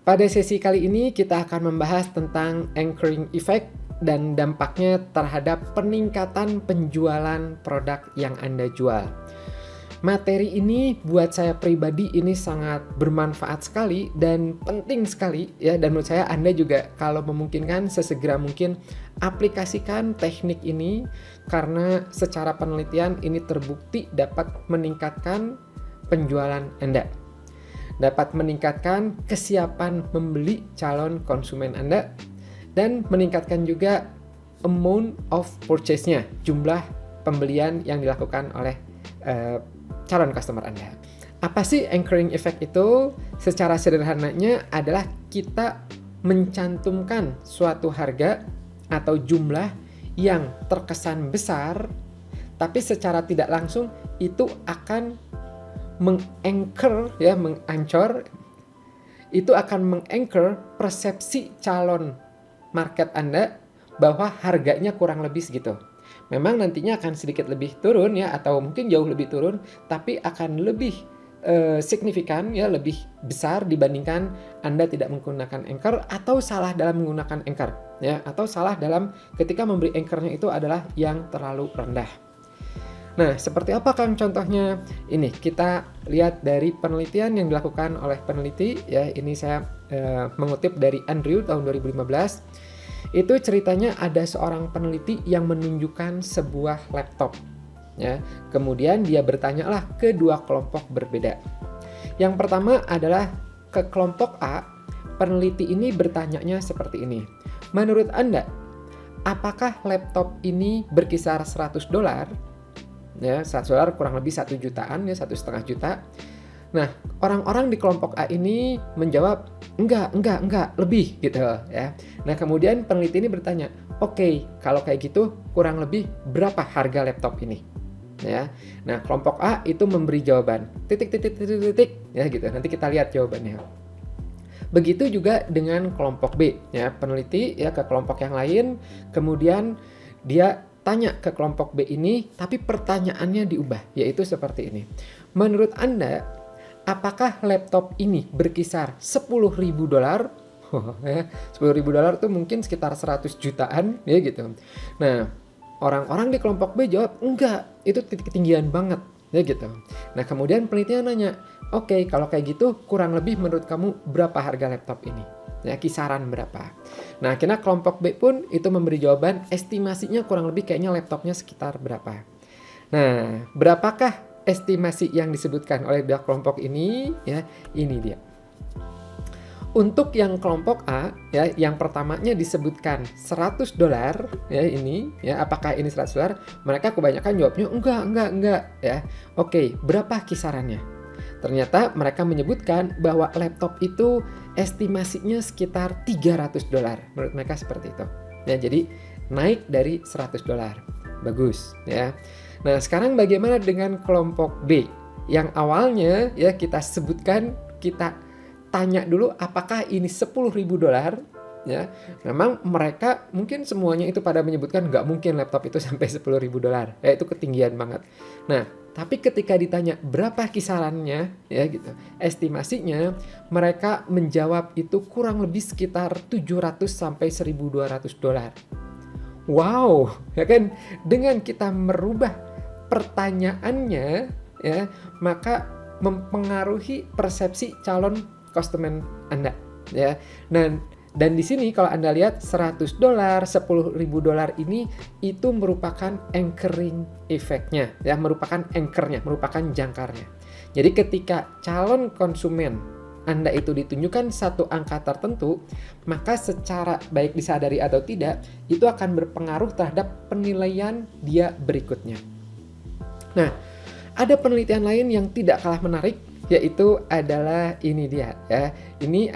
Pada sesi kali ini kita akan membahas tentang anchoring effect dan dampaknya terhadap peningkatan penjualan produk yang Anda jual. Materi ini buat saya pribadi ini sangat bermanfaat sekali dan penting sekali ya, dan menurut saya Anda juga kalau memungkinkan sesegera mungkin aplikasikan teknik ini karena secara penelitian ini terbukti dapat meningkatkan penjualan Anda. Dapat meningkatkan kesiapan membeli calon konsumen Anda dan meningkatkan juga amount of purchase-nya, jumlah pembelian yang dilakukan oleh calon customer Anda. Apa sih anchoring effect itu? Secara sederhananya adalah kita mencantumkan suatu harga atau jumlah yang terkesan besar, tapi secara tidak langsung itu akan mengancor, itu akan menganchor persepsi calon market Anda bahwa harganya kurang lebih segitu. Memang nantinya akan sedikit lebih turun ya, atau mungkin jauh lebih turun, tapi akan lebih signifikan ya, lebih besar dibandingkan Anda tidak menggunakan anchor atau salah dalam menggunakan anchor ya, atau salah dalam ketika memberi anchornya itu adalah yang terlalu rendah. Nah, seperti apa Kang contohnya? Ini kita lihat dari penelitian yang dilakukan oleh peneliti ya. Ini saya mengutip dari Andrew tahun 2015. Itu ceritanya ada seorang peneliti yang menunjukkan sebuah laptop ya. Kemudian dia bertanyalah ke dua kelompok berbeda. Yang pertama adalah ke kelompok A. Peneliti ini bertanyanya seperti ini. Menurut Anda, apakah laptop ini berkisar $100? Ya, $100 kurang lebih 1 jutaan ya, 1,5 juta. Nah, orang-orang di kelompok A ini menjawab enggak, lebih gitu ya. Nah, kemudian peneliti ini bertanya, oke, kalau kayak gitu kurang lebih berapa harga laptop ini? Ya. Nah, kelompok A itu memberi jawaban titik ya gitu. Nanti kita lihat jawabannya. Begitu juga dengan kelompok B ya, peneliti ya ke kelompok yang lain, kemudian dia tanya ke kelompok B ini, tapi pertanyaannya diubah, yaitu seperti ini. Menurut Anda, apakah laptop ini berkisar $10.000? $10.000 itu mungkin sekitar 100 jutaan, ya gitu. Nah, orang-orang di kelompok B jawab, enggak, itu ketinggian banget, ya gitu. Nah, kemudian penelitinya nanya, oke, kalau kayak gitu, kurang lebih menurut kamu berapa harga laptop ini? Ya, kisaran berapa. Nah, akhirnya kelompok B pun itu memberi jawaban, estimasinya kurang lebih kayaknya laptopnya sekitar berapa. Nah, berapakah estimasi yang disebutkan oleh dua kelompok ini? Ya, ini dia. Untuk yang kelompok A, ya, yang pertamanya disebutkan $100 ya ini, ya, apakah ini $100? Mereka kebanyakan jawabnya enggak, ya. Oke, berapa kisarannya? Ternyata mereka menyebutkan bahwa laptop itu estimasinya sekitar $300. Menurut mereka seperti itu. Ya, jadi naik dari $100. Bagus ya. Nah, sekarang bagaimana dengan kelompok B? Yang awalnya ya kita sebutkan, kita tanya dulu apakah ini $10.000 ya. Memang mereka mungkin semuanya itu pada menyebutkan nggak mungkin laptop itu sampai $10.000. Ya, itu ketinggian banget. Nah, tapi ketika ditanya berapa kisarannya, ya gitu, estimasinya, mereka menjawab itu kurang lebih sekitar $700 sampai $1.200. Wow, ya kan? Dengan kita merubah pertanyaannya, ya, maka mempengaruhi persepsi calon konsumen Anda, ya. Dan di sini kalau Anda lihat $100, $10.000 ini itu merupakan anchoring effect-nya, ya, merupakan anchor-nya, merupakan jangkarnya. Jadi ketika calon konsumen Anda itu ditunjukkan satu angka tertentu, maka secara baik disadari atau tidak, itu akan berpengaruh terhadap penilaian dia berikutnya. Nah, ada penelitian lain yang tidak kalah menarik, yaitu adalah ini dia, ya. Ini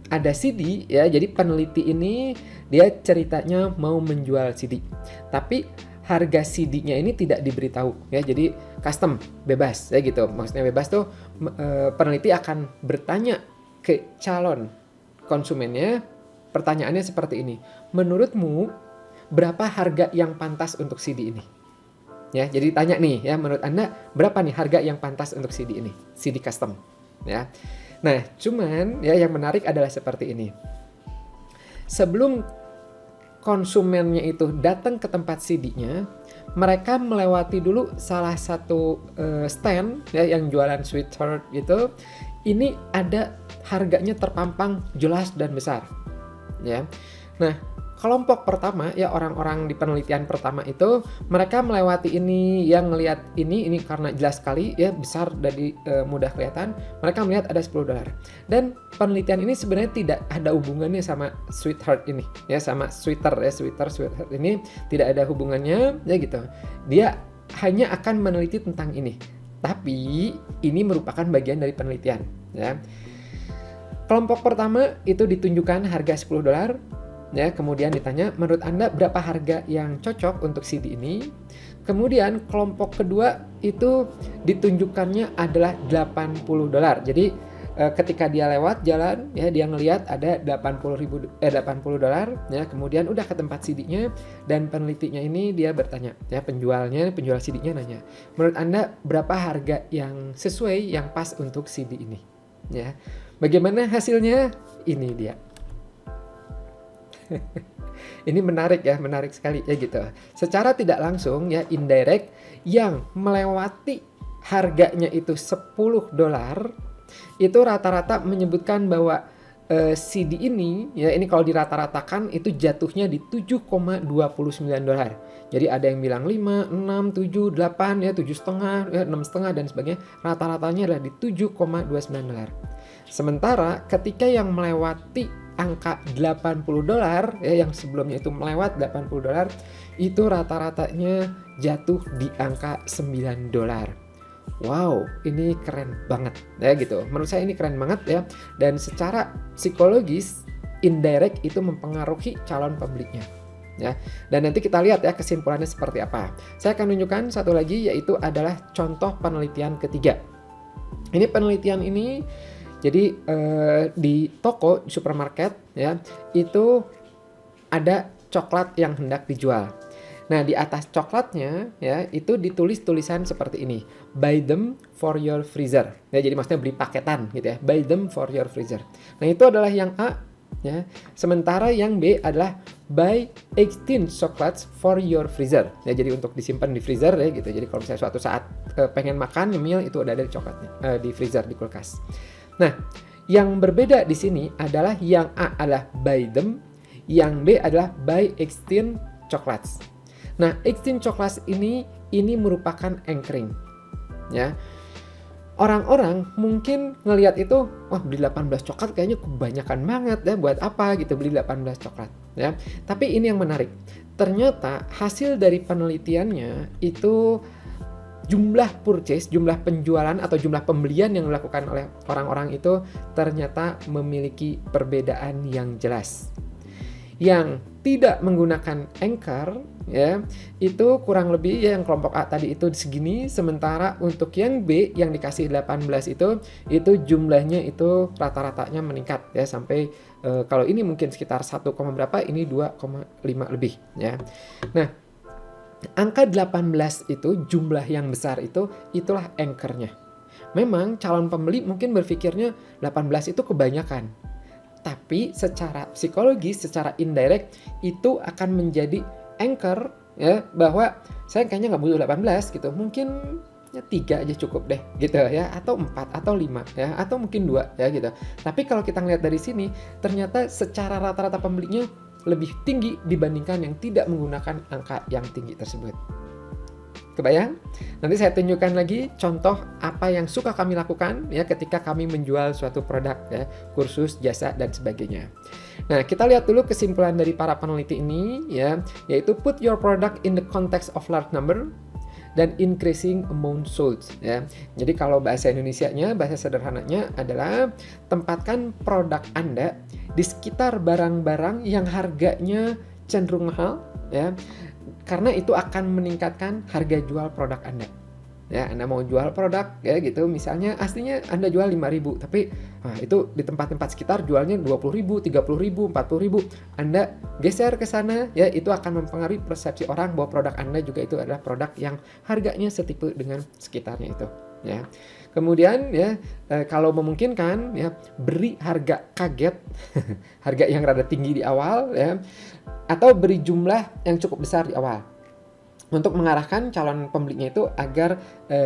ada CD ya, jadi peneliti ini dia ceritanya mau menjual CD, tapi harga CD-nya ini tidak diberitahu ya, jadi custom, bebas ya gitu. Maksudnya bebas tuh peneliti akan bertanya ke calon konsumennya, pertanyaannya seperti ini, menurutmu berapa harga yang pantas untuk CD ini? Ya, jadi tanya nih ya, menurut Anda berapa nih harga yang pantas untuk CD ini, CD custom ya. Nah, cuman ya yang menarik adalah seperti ini. Sebelum konsumennya itu datang ke tempat CD-nya, mereka melewati dulu salah satu stand ya yang jualan sweatshirt gitu. Ini ada harganya terpampang jelas dan besar. Ya. Nah, kelompok pertama ya orang-orang di penelitian pertama itu mereka melewati ini, yang ngelihat ini karena jelas sekali ya besar dari mudah kelihatan, mereka melihat ada $10. Dan penelitian ini sebenarnya tidak ada hubungannya sama sweatshirt ini ya, sama sweatshirt ini tidak ada hubungannya ya gitu. Dia hanya akan meneliti tentang ini. Tapi ini merupakan bagian dari penelitian ya. Kelompok pertama itu ditunjukkan harga $10. Ya, kemudian ditanya, menurut Anda berapa harga yang cocok untuk CD ini? Kemudian kelompok kedua itu ditunjukkannya adalah $80. Jadi ketika dia lewat jalan ya, dia ngelihat ada $80 ya, kemudian udah ke tempat CD-nya dan penelitinya ini dia bertanya ya, penjual CD-nya nanya, menurut Anda berapa harga yang sesuai, yang pas untuk CD ini? Ya. Bagaimana hasilnya? Ini dia. Ini menarik ya, menarik sekali ya gitu. Secara tidak langsung ya, indirect, yang melewati harganya itu $10 itu rata-rata menyebutkan bahwa CD ini ya, ini kalau dirata-ratakan itu jatuhnya di $7,29. Jadi ada yang bilang 5, 6, 7, 8 ya, 7,5 ya, 6,5 dan sebagainya. Rata-ratanya adalah di $7,29. Sementara ketika yang melewati angka $80 ya, yang sebelumnya itu melewat $80, itu rata-ratanya jatuh di angka $9. Wow, ini keren banget ya gitu. Menurut saya ini keren banget ya. Dan secara psikologis indirect itu mempengaruhi calon pembelinya. Ya. Dan nanti kita lihat ya kesimpulannya seperti apa. Saya akan tunjukkan satu lagi, yaitu adalah contoh penelitian ketiga. Ini penelitian ini jadi di toko, di supermarket ya, itu ada coklat yang hendak dijual. Nah, di atas coklatnya ya itu ditulis tulisan seperti ini, buy them for your freezer. Ya, jadi maksudnya beli paketan gitu ya, buy them for your freezer. Nah, itu adalah yang A ya. Sementara yang B adalah buy 18 chocolates for your freezer. Ya, jadi untuk disimpan di freezer ya gitu. Jadi kalau misalnya suatu saat pengen makan nyemil, itu ada coklatnya di freezer, di kulkas. Nah, yang berbeda di sini adalah yang A adalah buy them, yang B adalah buy 18 chocolates. Nah, 18 chocolates ini merupakan anchoring. Ya. Orang-orang mungkin ngelihat itu, wah beli 18 coklat kayaknya kebanyakan banget ya, buat apa gitu beli 18 coklat ya. Tapi ini yang menarik. Ternyata hasil dari penelitiannya itu jumlah purchase, jumlah penjualan atau jumlah pembelian yang dilakukan oleh orang-orang itu ternyata memiliki perbedaan yang jelas. Yang tidak menggunakan anchor ya, itu kurang lebih ya, yang kelompok A tadi itu segini, sementara untuk yang B yang dikasih 18 itu jumlahnya itu rata-ratanya meningkat ya, sampai kalau ini mungkin sekitar 1, berapa, ini 2,5 lebih ya. Nah, angka 18 itu jumlah yang besar itu, itulah anchornya. Memang calon pembeli mungkin berpikirnya 18 itu kebanyakan. Tapi secara psikologis, secara indirect itu akan menjadi anchor ya, bahwa saya kayaknya nggak butuh 18 gitu. Mungkin ya 3 aja cukup deh gitu ya, atau 4 atau 5 ya, atau mungkin 2 ya gitu. Tapi kalau kita ngeliat dari sini, ternyata secara rata-rata pembelinya lebih tinggi dibandingkan yang tidak menggunakan angka yang tinggi tersebut. Kebayang? Nanti saya tunjukkan lagi contoh apa yang suka kami lakukan ya ketika kami menjual suatu produk ya, kursus, jasa dan sebagainya. Nah, kita lihat dulu kesimpulan dari para peneliti ini ya, yaitu put your product in the context of large number dan increasing amount sold ya. Jadi kalau bahasa Indonesianya, bahasa sederhananya adalah tempatkan produk Anda di sekitar barang-barang yang harganya cenderung mahal ya. Karena itu akan meningkatkan harga jual produk Anda. Ya, Anda mau jual produk ya gitu, misalnya aslinya Anda jual 5.000, tapi itu di tempat-tempat sekitar jualnya 20.000, 30.000, 40.000. Anda geser ke sana ya, itu akan mempengaruhi persepsi orang bahwa produk Anda juga itu adalah produk yang harganya setipe dengan sekitarnya itu ya. Kemudian ya kalau memungkinkan ya beri harga kaget, harga yang rada tinggi di awal ya, atau beri jumlah yang cukup besar di awal untuk mengarahkan calon pembelinya itu agar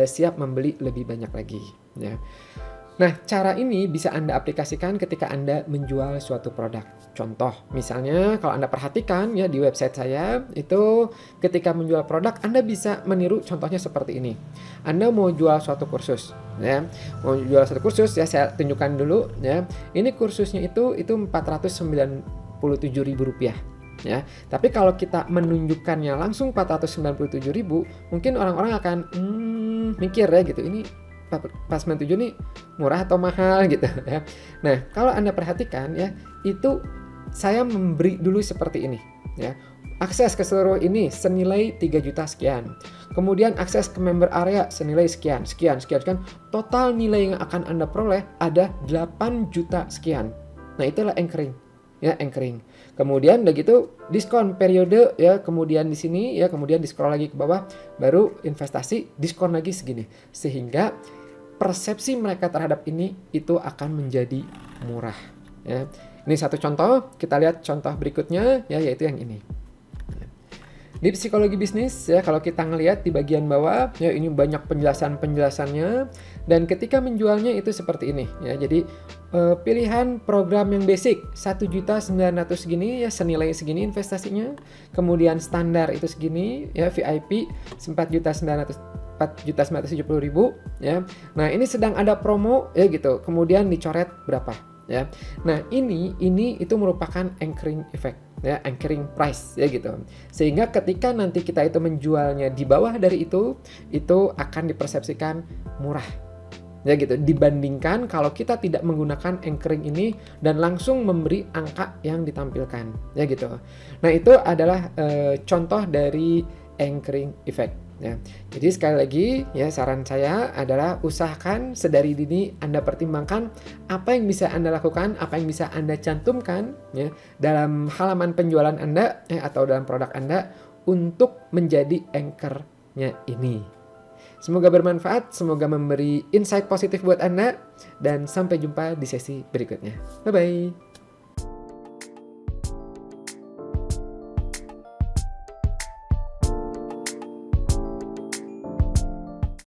siap membeli lebih banyak lagi ya. Nah, cara ini bisa Anda aplikasikan ketika Anda menjual suatu produk. Contoh, misalnya kalau Anda perhatikan ya di website saya, itu ketika menjual produk Anda bisa meniru contohnya seperti ini. Anda mau jual suatu kursus, ya. Mau jual suatu kursus ya, saya tunjukkan dulu ya. Ini kursusnya itu Rp497.000 ya. Tapi kalau kita menunjukkannya langsung 497.000, mungkin orang-orang akan mikir ya gitu. Ini 497 nih murah atau mahal gitu ya. Nah, kalau Anda perhatikan ya, itu saya memberi dulu seperti ini ya. Akses ke seluruh ini senilai 3 juta sekian. Kemudian akses ke member area senilai sekian. Kan total nilai yang akan Anda peroleh ada 8 juta sekian. Nah, itulah anchoring. Ya, anchoring. Kemudian udah gitu diskon periode ya, kemudian di sini ya, kemudian di scroll lagi ke bawah baru investasi diskon lagi segini. Sehingga persepsi mereka terhadap ini itu akan menjadi murah ya. Ini satu contoh, kita lihat contoh berikutnya ya, yaitu yang ini. Di psikologi bisnis ya, kalau kita ngelihat di bagian bawah ya, ini banyak penjelasannya, dan ketika menjualnya itu seperti ini ya. Jadi pilihan program yang basic 1.900.000 segini ya, senilai segini investasinya. Kemudian standar itu segini ya, VIP 4.970.000 ya. Nah, ini sedang ada promo ya gitu. Kemudian dicoret berapa ya. Nah, ini itu merupakan anchoring effect ya, anchoring price ya gitu. Sehingga ketika nanti kita itu menjualnya di bawah dari itu akan dipersepsikan murah ya gitu, dibandingkan kalau kita tidak menggunakan anchoring ini dan langsung memberi angka yang ditampilkan ya gitu. Nah, itu adalah contoh dari anchoring effect ya. Jadi sekali lagi ya, saran saya adalah usahakan sedari dini Anda pertimbangkan apa yang bisa Anda lakukan, apa yang bisa Anda cantumkan ya dalam halaman penjualan Anda atau dalam produk Anda untuk menjadi anchor-nya ini. Semoga bermanfaat, semoga memberi insight positif buat Anda, dan sampai jumpa di sesi berikutnya. Bye-bye.